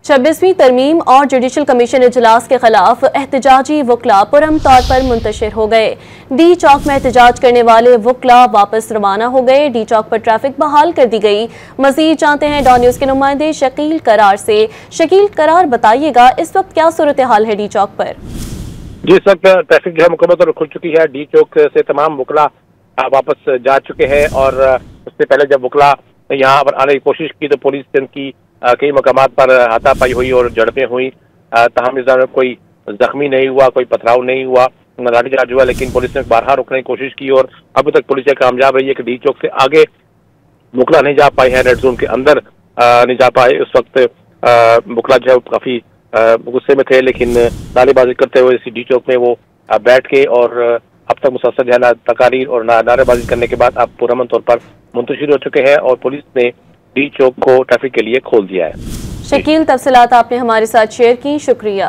26वीं तरमीम और judicial commission इजलास के खिलाफ एहतजाजी वकला पुरअमन तौर पर मुंतशिर हो गए। डी चौक में एहतजाज करने वाले वकला वापस रवाना हो गए। डी चौक पर ट्रैफिक बहाल कर दी गई। मजीद जानते हैं डॉन न्यूज के नुमाइंदे शकील करार से। शकील करार, बताइएगा इस वक्त क्या सूरत हाल है डी चौक पर? जी, इस वक्त ट्रैफिक जो है मुकम्मल तौर पर खुल चुकी है। डी चौक से तमाम वकला वापस जा चुके हैं और उससे पहले जब वकला यहाँ पर आने की कोशिश की तो पुलिस ने उनकी कई मकामात पर हाथापाई हुई और झड़पें हुई। तमाम इस दौरान कोई जख्मी नहीं हुआ, कोई पथराव नहीं हुआ, लाठीचार्ज हुआ, लेकिन पुलिस ने बारहा रोकने की कोशिश की और अभी तक पुलिस कामयाब रही है कि डी चौक से आगे वकला नहीं जा पाए हैं, रेड जोन के अंदर नहीं जा पाए। उस वक्त वकला जो है काफी गुस्से में थे, लेकिन नारेबाजी करते हुए इसी डी चौक में वो बैठ के और अब तक मुसलसल जो है तकारीर और नारेबाजी करने के बाद अब पुरअमन तौर पर मुंतशिर हो चुके हैं और पुलिस ने डी चौक को ट्रैफिक के लिए खोल दिया है। शकील, तफसीलात आपने हमारे साथ शेयर की, शुक्रिया।